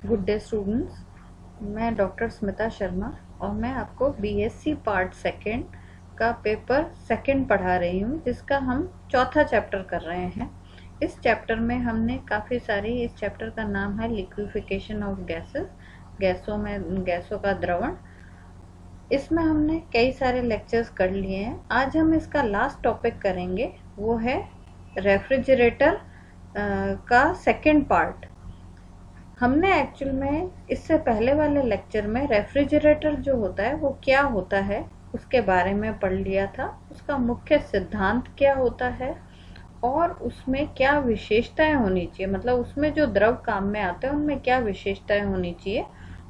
Good day students, मैं doctor Smita Sharma और मैं आपको बीएससी पार्ट सेकेंड का पेपर सेकेंड पढ़ा रही हूँ, जिसका हम चौथा चैप्टर कर रहे हैं। इस चैप्टर में हमने काफ़ी सारी, इस चैप्टर का नाम है लिक्विफिकेशन ऑफ गैसेस, गैसों का द्रवण। इसमें हमने कई सारे लेक्चर्स कर लिए हैं। आज हम इसका लास्ट टॉपिक करेंगे, वो है रेफ्रिजरेटर का सेकेंड पार्ट। हमने एक्चुअल में इससे पहले वाले लेक्चर में रेफ्रिजरेटर जो होता है वो क्या होता है उसके बारे में पढ़ लिया था। उसका मुख्य सिद्धांत क्या होता है और उसमें क्या विशेषताएं होनी चाहिए, मतलब उसमें जो द्रव काम में आते हैं उनमें क्या विशेषताएं होनी चाहिए,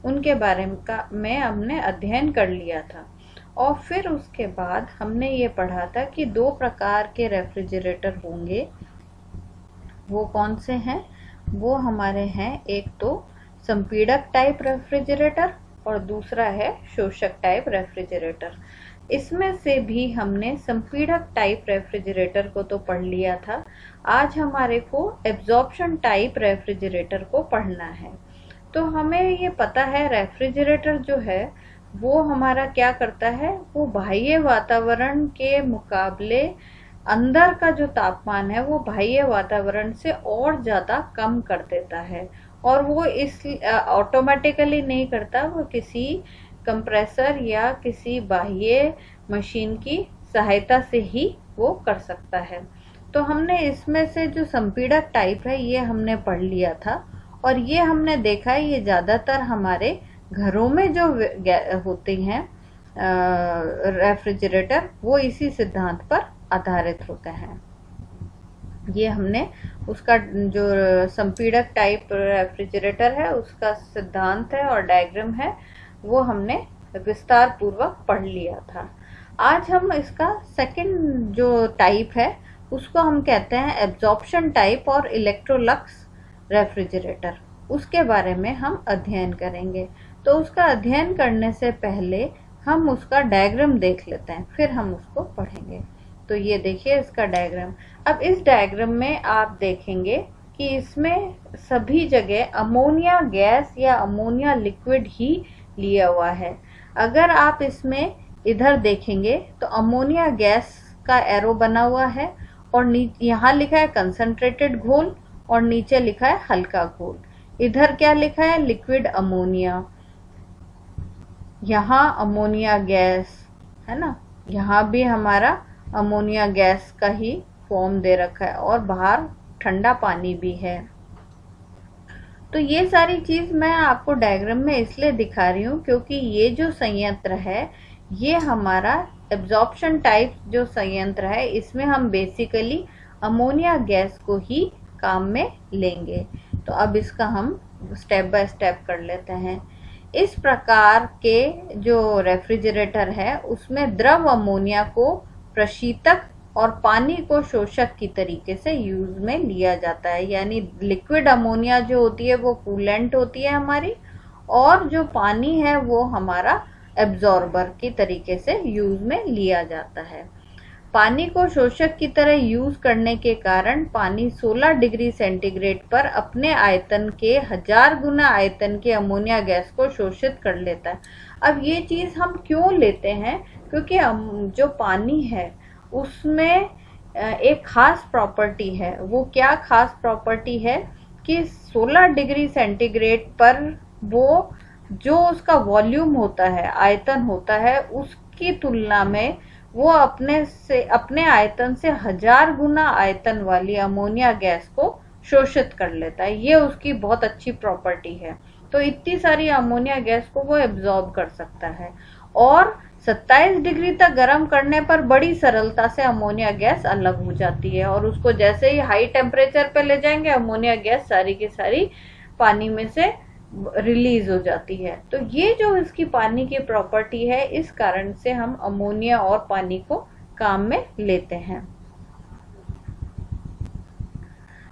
उनके बारे में हमने अध्ययन कर लिया था। और फिर उसके बाद हमने ये पढ़ा था कि दो प्रकार के रेफ्रिजरेटर होंगे। वो कौन से हैं? वो हमारे हैं, एक तो संपीड़क टाइप रेफ्रिजरेटर और दूसरा है शोषक टाइप रेफ्रिजरेटर। इसमें से भी हमने संपीड़क टाइप रेफ्रिजरेटर को तो पढ़ लिया था। आज हमारे को एब्जॉर्प्शन टाइप रेफ्रिजरेटर को पढ़ना है। तो हमें ये पता है रेफ्रिजरेटर जो है वो हमारा क्या करता है, वो बाह्य वातावरण के मुकाबले अंदर का जो तापमान है वो बाह्य वातावरण से और ज़्यादा कम कर देता है। और वो इस ऑटोमेटिकली नहीं करता, वो किसी कंप्रेसर या किसी बाह्य मशीन की सहायता से ही वो कर सकता है। तो हमने इसमें से जो संपीड़क टाइप है ये हमने पढ़ लिया था, और ये हमने देखा है ये ज़्यादातर हमारे घरों में जो होते हैं रेफ्रिजरेटर, वो इसी सिद्धांत पर आधारित होते हैं। ये हमने उसका जो संपीड़क टाइप रेफ्रिजरेटर है उसका सिद्धांत है और डायग्राम है वो हमने विस्तार पूर्वक पढ़ लिया था। आज हम इसका सेकंड जो टाइप है उसको हम कहते हैं एब्जॉर्प्शन टाइप और इलेक्ट्रोलक्स रेफ्रिजरेटर। उसके बारे में हम अध्ययन करेंगे। तो उसका अध्ययन करने से पहले हम उसका डायग्राम देख लेते हैं, फिर हम उसको पढ़ेंगे। तो ये देखिए इसका डायग्राम। अब इस डायग्राम में आप देखेंगे कि इसमें सभी जगह अमोनिया गैस या अमोनिया लिक्विड ही लिया हुआ है। अगर आप इसमें इधर देखेंगे तो अमोनिया गैस का एरो बना हुआ है और यहाँ लिखा है कंसंट्रेटेड घोल और नीचे लिखा है हल्का घोल। इधर क्या लिखा है? Liquid ammonia. यहाँ अमोनिया गैस है ना, यहाँ भी हमारा अमोनिया गैस का ही फॉर्म दे रखा है और बाहर ठंडा पानी भी है। तो ये सारी चीज मैं आपको डायग्राम में इसलिए दिखा रही हूँ क्योंकि ये जो संयंत्र है ये हमारा एब्जॉर्प्शन टाइप जो संयंत्र है, इसमें हम बेसिकली अमोनिया गैस को ही काम में लेंगे। तो अब इसका हम स्टेप बाय स्टेप कर लेते हैं। इस प्रकार के जो रेफ्रिजरेटर है उसमें द्रव अमोनिया को प्रशीतक और पानी को शोषक की तरीके से यूज में लिया जाता है। यानी लिक्विड अमोनिया जो होती है वो कूलेंट होती है हमारी, और जो पानी है वो हमारा एब्जॉर्बर की तरीके से यूज में लिया जाता है। पानी को शोषक की तरह यूज करने के कारण पानी 16 डिग्री सेंटीग्रेड पर अपने आयतन के 1000 गुना आयतन के अमोनिया गैस को शोषित कर लेता है। अब ये चीज हम क्यों लेते हैं? क्योंकि जो पानी है उसमें एक खास प्रॉपर्टी है। वो क्या खास प्रॉपर्टी है कि 16 डिग्री सेंटीग्रेड पर वो जो उसका वॉल्यूम होता है, आयतन होता है, उसकी तुलना में वो अपने आयतन से 1000 गुना आयतन वाली अमोनिया गैस को शोषित कर लेता है। ये उसकी बहुत अच्छी प्रॉपर्टी है। तो इतनी सारी अमोनिया गैस को वो एब्जॉर्ब कर सकता है और 27 डिग्री तक गर्म करने पर बड़ी सरलता से अमोनिया गैस अलग हो जाती है, और उसको जैसे ही हाई टेम्परेचर पे ले जाएंगे अमोनिया गैस सारी की सारी पानी में से रिलीज हो जाती है। तो ये जो इसकी पानी की प्रॉपर्टी है, इस कारण से हम अमोनिया और पानी को काम में लेते हैं।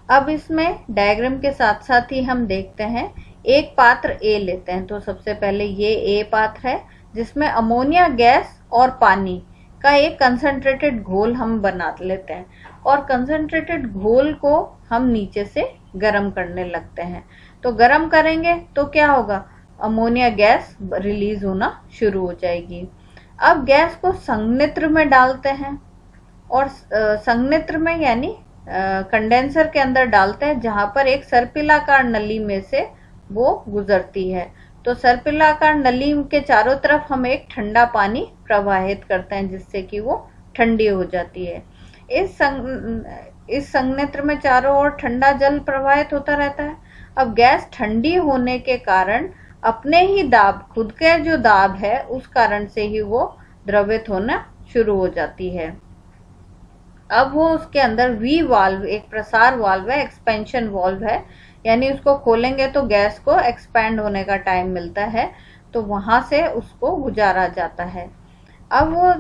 अब इसमें डायग्राम के साथ साथ ही हम देखते हैं, एक पात्र ए लेते हैं। तो सबसे पहले ये ए पात्र है जिसमें अमोनिया गैस और पानी का एक कंसंट्रेटेड घोल हम बना लेते हैं, और कंसंट्रेटेड घोल को हम नीचे से गर्म करने लगते हैं। तो गर्म करेंगे तो क्या होगा, अमोनिया गैस रिलीज होना शुरू हो जाएगी। अब गैस को संघनित्र में डालते हैं और संघनित्र में यानी कंडेंसर के अंदर डालते हैं, जहां पर एक सर्पिलाकार नली में से वो गुजरती है। तो सर्पिलाकार नली के चारों तरफ हम एक ठंडा पानी प्रवाहित करते हैं, जिससे कि वो ठंडी हो जाती है। इस संघनित्र में चारों ओर ठंडा जल प्रवाहित होता रहता है। अब गैस ठंडी होने के कारण अपने ही दाब, खुद के जो दाब है उस कारण से ही वो द्रवित होना शुरू हो जाती है। अब वो उसके अंदर वी वाल्व, एक प्रसार वाल्व है, एक्सपेंशन वाल्व है, यानी उसको खोलेंगे तो गैस को एक्सपैंड होने का टाइम मिलता है, तो वहां से उसको गुजारा जाता है। अब वो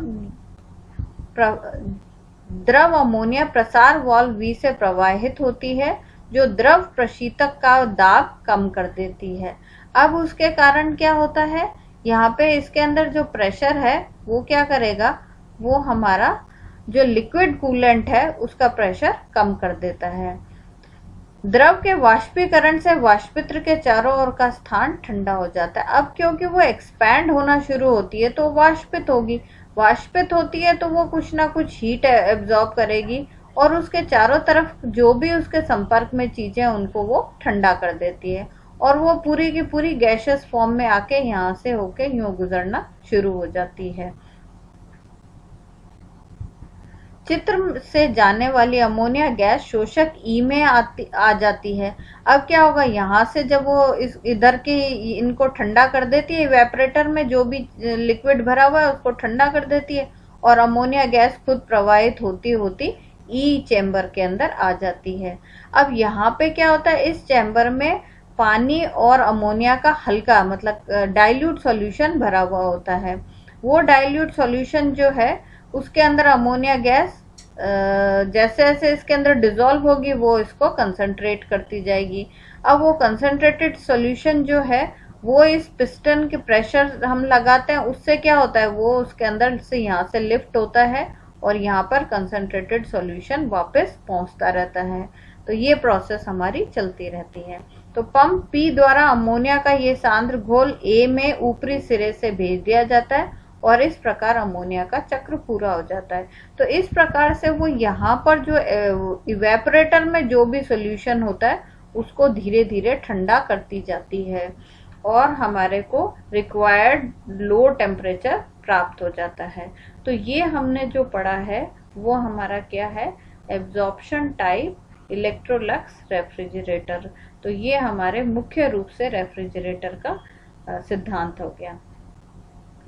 द्रव अमोनिया प्रसार वाल्व वी से प्रवाहित होती है, जो द्रव प्रशीतक का दाब कम कर देती है। अब उसके कारण क्या होता है, यहाँ पे इसके अंदर जो प्रेशर है वो क्या करेगा, वो हमारा जो लिक्विड कूलेंट है उसका प्रेशर कम कर देता है। द्रव के वाष्पीकरण से वाष्पित्र के चारों ओर का स्थान ठंडा हो जाता है। अब क्योंकि वो एक्सपैंड होना शुरू होती है तो वाष्पित होगी, वाष्पित होती है तो वो कुछ ना कुछ हीट एब्जॉर्ब करेगी और उसके चारों तरफ जो भी उसके संपर्क में चीजें उनको वो ठंडा कर देती है और वो पूरी की पूरी गैसियस फॉर्म में आके यहाँ से होके यूं गुजरना शुरू हो जाती है। चित्र से जाने वाली अमोनिया गैस शोषक ई में आ जाती है। अब क्या होगा, यहाँ से जब वो इधर की इनको ठंडा कर देती है, इवेपोरेटर में जो भी लिक्विड भरा हुआ है उसको ठंडा कर देती है और अमोनिया गैस खुद प्रवाहित होती होती ई चैम्बर के अंदर आ जाती है। अब यहाँ पे क्या होता है, इस चैम्बर में पानी और अमोनिया का हल्का मतलब डाइल्यूट सॉल्यूशन भरा हुआ होता है। वो डाइल्यूट सॉल्यूशन जो है उसके अंदर अमोनिया गैस जैसे जैसे इसके अंदर डिसॉल्व होगी वो इसको कंसंट्रेट करती जाएगी। अब वो कंसंट्रेटेड सॉल्यूशन जो है वो इस पिस्टन के प्रेशर हम लगाते हैं, उससे क्या होता है, वो उसके अंदर से यहाँ से लिफ्ट होता है और यहाँ पर कंसंट्रेटेड सॉल्यूशन वापस पहुंचता रहता है। तो ये प्रोसेस हमारी चलती रहती है। तो पंप पी द्वारा अमोनिया का ये सांद्र घोल ए में ऊपरी सिरे से भेज दिया जाता है और इस प्रकार अमोनिया का चक्र पूरा हो जाता है। तो इस प्रकार से वो यहाँ पर जो इवेपोरेटर में जो भी सॉल्यूशन होता है उसको धीरे धीरे ठंडा करती जाती है और हमारे को रिक्वायर्ड लो टेम्परेचर प्राप्त हो जाता है। तो ये हमने जो पढ़ा है वो हमारा क्या है, एब्जॉर्प्शन टाइप इलेक्ट्रोलक्स रेफ्रिजरेटर। तो ये हमारे मुख्य रूप से रेफ्रिजरेटर का सिद्धांत हो गया।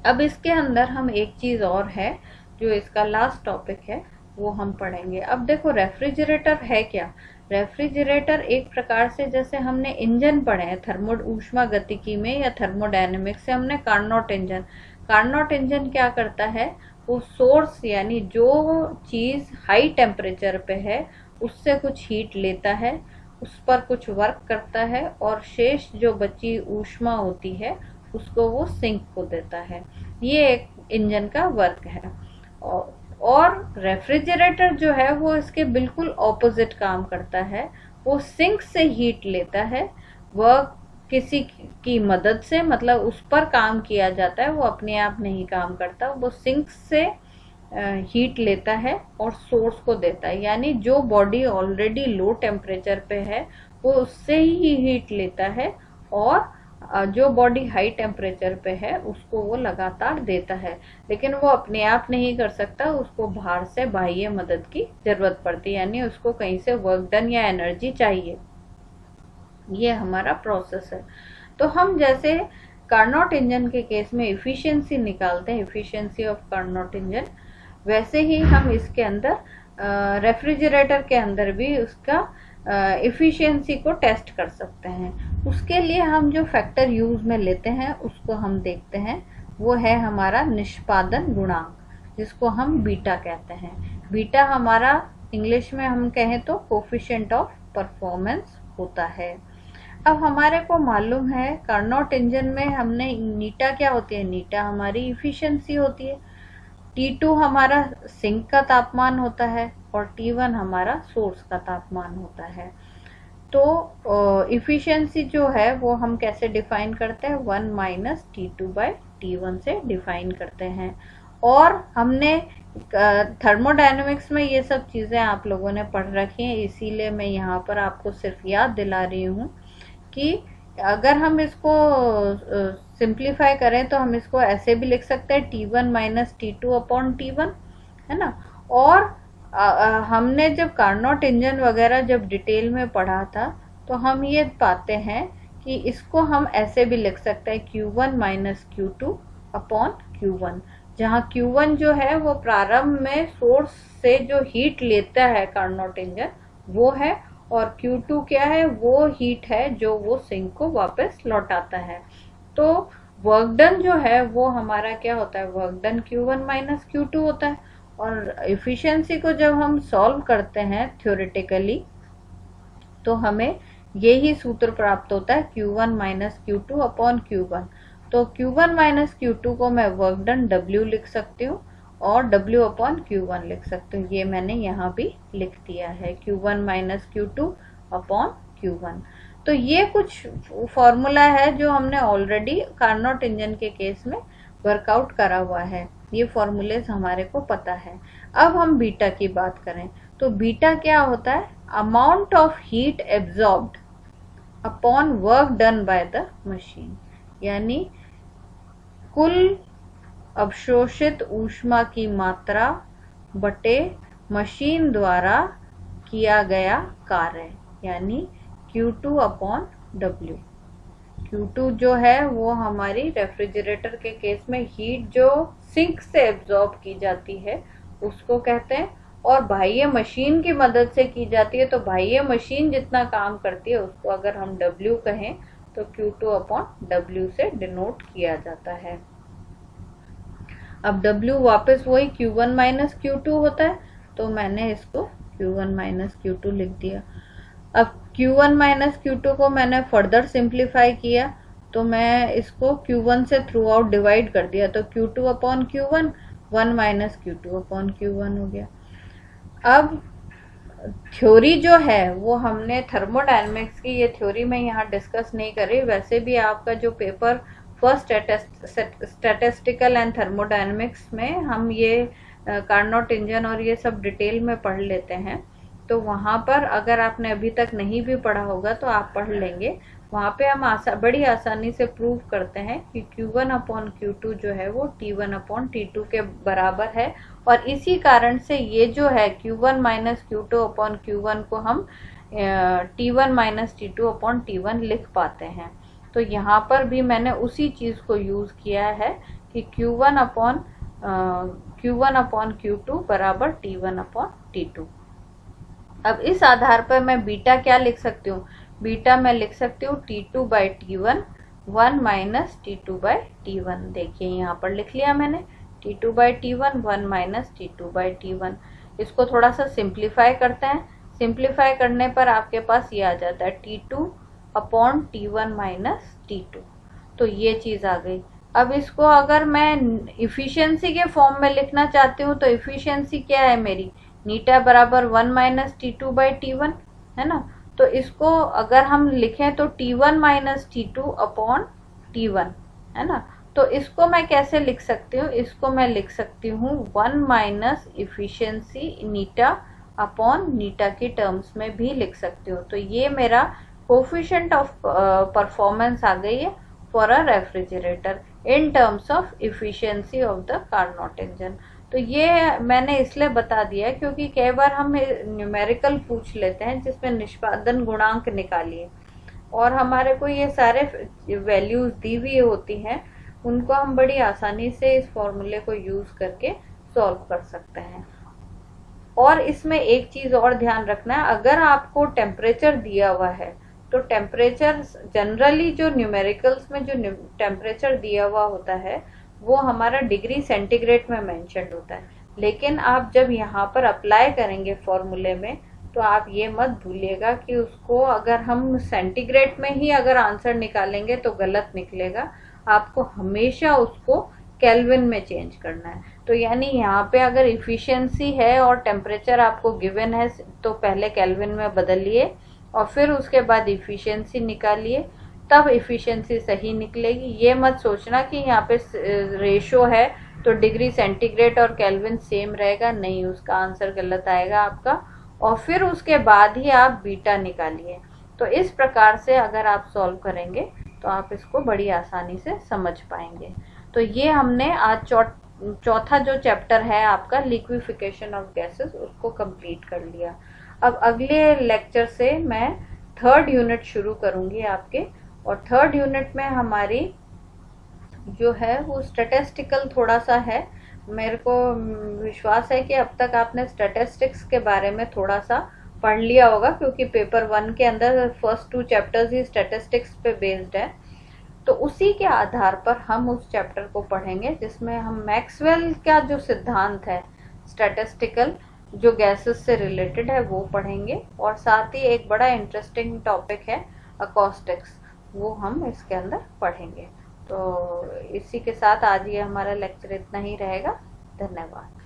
अब इसके अंदर हम एक चीज और है जो इसका लास्ट टॉपिक है वो हम पढ़ेंगे। अब देखो रेफ्रिजरेटर है क्या, रेफ्रिजरेटर एक प्रकार से जैसे हमने इंजन पढ़े हैं थर्मो ऊष्मा गतिकी में या थर्मोडायनेमिक्स से हमने कार्नोट इंजन। कार्नोट इंजन क्या करता है, वो सोर्स यानी जो चीज हाई टेम्परेचर पे है उससे कुछ हीट लेता है, उस पर कुछ वर्क करता है और शेष जो बची ऊष्मा होती है उसको वो सिंक को देता है। ये एक इंजन का वर्क है। और रेफ्रिजरेटर जो है वो इसके बिल्कुल ऑपोजिट काम करता है। वो सिंक से हीट लेता है, वह किसी की मदद से, मतलब उस पर काम किया जाता है, वो अपने आप नहीं काम करता। वो सिंक से हीट लेता है और सोर्स को देता है, यानी जो बॉडी ऑलरेडी लो टेम्परेचर पे है वो उससे ही हीट लेता है और जो बॉडी हाई टेम्परेचर पे है उसको वो लगातार देता है। लेकिन वो अपने आप नहीं कर सकता, उसको बाहर से बाह्य मदद की जरूरत पड़ती है, यानी उसको कहीं से वर्क डन या एनर्जी चाहिए। ये हमारा प्रोसेस है। तो हम जैसे कार्नोट इंजन के केस में इफिशियंसी निकालते हैं, इफिशियंसी ऑफ कार्नोट इंजन, वैसे ही हम इसके अंदर रेफ्रिजरेटर के अंदर भी उसका इफिशियंसी को टेस्ट कर सकते हैं। उसके लिए हम जो फैक्टर यूज में लेते हैं उसको हम देखते हैं, वो है हमारा निष्पादन गुणांक, जिसको हम बीटा कहते हैं। बीटा हमारा इंग्लिश में हम कहें तो कोफिशिएंट ऑफ परफॉर्मेंस होता है। अब हमारे को मालूम है कार्नोट इंजन में हमने नीटा क्या होती है, नीटा हमारी इफिशियंसी होती है, T2 हमारा सिंक का तापमान होता है और T1 हमारा सोर्स का तापमान होता है। तो इफिशिएंसी जो है वो हम कैसे डिफाइन करते हैं, 1 माइनस T2/T1 से डिफाइन करते हैं। और हमने थर्मोडायनेमिक्स में ये सब चीज़ें आप लोगों ने पढ़ रखी हैं, इसीलिए मैं यहाँ पर आपको सिर्फ याद दिला रही हूँ कि अगर हम इसको सिंप्लीफाई करें तो हम इसको ऐसे भी लिख सकते हैं T1 माइनस T2/T1, है ना। और हमने जब कार्नोट इंजन वगैरह जब डिटेल में पढ़ा था तो हम ये पाते हैं कि इसको हम ऐसे भी लिख सकते हैं Q1 माइनस Q2/Q1, जहाँ Q1 जो है वो प्रारंभ में सोर्स से जो हीट लेता है कार्नोट इंजन वो है, और Q2 क्या है, वो हीट है जो वो सिंक को वापस लौटाता है। तो वर्क डन जो है वो हमारा क्या होता है, work done Q1 minus Q2 होता है। और एफिशिएंसी को जब हम सॉल्व करते हैं थ्योरेटिकली तो हमें यही सूत्र प्राप्त होता है Q1 माइनस Q2/Q1। तो Q1 माइनस Q2 को मैं वर्क डन W लिख सकती हूँ और W/Q1 लिख सकती हूँ। ये मैंने यहाँ भी लिख दिया है, Q1 माइनस Q2/Q1। तो ये कुछ फॉर्मूला है जो हमने ऑलरेडी कार्नोट इंजन के केस में वर्कआउट करा हुआ है, ये फॉर्मूलेज हमारे को पता है। अब हम बीटा की बात करें तो बीटा क्या होता है, amount of heat absorbed upon work done by the machine, यानी कुल अवशोषित ऊष्मा की मात्रा बटे मशीन द्वारा किया गया कार्य, यानी Q2/W। Q2 जो है वो हमारी रेफ्रिजरेटर के केस में हीट जो सिंक से एब्जॉर्ब की जाती है उसको कहते हैं, और बाह्य मशीन की मदद से की जाती है। तो बाह्य मशीन जितना काम करती है उसको अगर हम W कहें तो Q2/W से डिनोट किया जाता है। अब W वापस वही Q1 माइनस Q2 होता है, तो मैंने इसको Q1 माइनस Q2 लिख दिया। अब Q1 माइनस Q2 को मैंने फर्दर सिंप्लीफाई किया तो मैं इसको Q1 से थ्रू आउट डिवाइड कर दिया, तो Q2/Q1 1 माइनस Q2/Q1 हो गया। अब थ्योरी जो है वो हमने थर्मोडायनेमिक्स की, ये थ्योरी मैं यहाँ डिस्कस नहीं कर रही, वैसे भी आपका जो paper first statistical and thermodynamics में हम ये कार्नोट इंजन और ये सब डिटेल में पढ़ लेते हैं, तो वहाँ पर अगर आपने अभी तक नहीं भी पढ़ा होगा तो आप पढ़ लेंगे। वहाँ पे हम बड़ी आसानी से प्रूव करते हैं कि Q1/Q2 जो है वो T1/T2 के बराबर है, और इसी कारण से ये जो है Q1 माइनस Q2/Q1 को हम T1 माइनस T2/T1 लिख पाते हैं। तो यहाँ पर भी मैंने उसी चीज़ को यूज़ किया है कि Q1/Q2 बराबर T1/T2। अब इस आधार पर मैं बीटा क्या लिख सकती हूँ, बीटा मैं लिख सकती हूँ T2/T1 1 माइनस T2/T1। देखिए यहाँ पर लिख लिया मैंने T2/T1 1 माइनस T2/T1। इसको थोड़ा सा सिंप्लीफाई करते हैं, सिंप्लीफाई करने पर आपके पास ये आ जाता है T2/T1 माइनस T2। तो ये चीज़ आ गई। अब इसको अगर मैं इफिशियंसी के फॉर्म में लिखना चाहती हूँ तो इफिशियंसी क्या है मेरी, नीटा बराबर 1 माइनस T2/T1, है ना। तो इसको अगर हम लिखें तो T1 माइनस T2/T1, है ना। तो इसको मैं कैसे लिख सकती हूँ, इसको मैं लिख सकती हूँ 1 माइनस इफिशियंसी नीटा अपॉन नीटा की टर्म्स में भी लिख सकती हूँ। तो ये मेरा कोफिशिएंट ऑफ परफॉर्मेंस आ गई है for a refrigerator in terms of efficiency of the Carnot engine. तो ये मैंने इसलिए बता दिया क्योंकि कई बार हम न्यूमेरिकल पूछ लेते हैं जिसमें निष्पादन गुणांक निकालिए, और हमारे को ये सारे वैल्यूज दी हुई होती हैं, उनको हम बड़ी आसानी से इस फॉर्मूले को यूज करके सॉल्व कर सकते हैं। और इसमें एक चीज और ध्यान रखना है, अगर आपको टेम्परेचर दिया हुआ है तो टेम्परेचर जनरली जो न्यूमेरिकल्स में जो टेम्परेचर दिया हुआ होता है वो हमारा डिग्री सेंटीग्रेड में मेंशन्ड होता है, लेकिन आप जब यहाँ पर अप्लाई करेंगे फॉर्मूले में तो आप ये मत भूलिएगा कि उसको अगर हम सेंटीग्रेड में ही अगर आंसर निकालेंगे तो गलत निकलेगा, आपको हमेशा उसको केल्विन में चेंज करना है। तो यानी यहाँ पे अगर इफिशियंसी है और टेम्परेचर आपको गिवन है तो पहले केल्विन में बदलिए, और फिर उसके बाद इफ़िशियंसी निकालिए, तब इफ़िशियंसी सही निकलेगी। ये मत सोचना कि यहाँ पे रेशो है तो डिग्री सेंटीग्रेड और केल्विन सेम रहेगा, नहीं, उसका आंसर गलत आएगा आपका। और फिर उसके बाद ही आप बीटा निकालिए। तो इस प्रकार से अगर आप सॉल्व करेंगे तो आप इसको बड़ी आसानी से समझ पाएंगे। तो ये हमने आज चौथा जो चैप्टर है आपका लिक्विफिकेशन ऑफ गैसेस उसको कंप्लीट कर लिया। अब अगले लेक्चर से मैं थर्ड यूनिट शुरू करूंगी आपके, और थर्ड यूनिट में हमारी जो है वो स्टैटिस्टिकल थोड़ा सा है। मेरे को विश्वास है कि अब तक आपने स्टैटिस्टिक्स के बारे में थोड़ा सा पढ़ लिया होगा, क्योंकि पेपर 1 के अंदर फर्स्ट 2 चैप्टर्स ही स्टैटिस्टिक्स पे बेस्ड है। तो उसी के आधार पर हम उस चैप्टर को पढ़ेंगे जिसमें हम मैक्सवेल का जो सिद्धांत है स्टैटिस्टिकल जो गैसेस से रिलेटेड है वो पढ़ेंगे, और साथ ही एक बड़ा इंटरेस्टिंग टॉपिक है अकॉस्टिक्स, वो हम इसके अंदर पढ़ेंगे। तो इसी के साथ आज ये हमारा लेक्चर इतना ही रहेगा। धन्यवाद।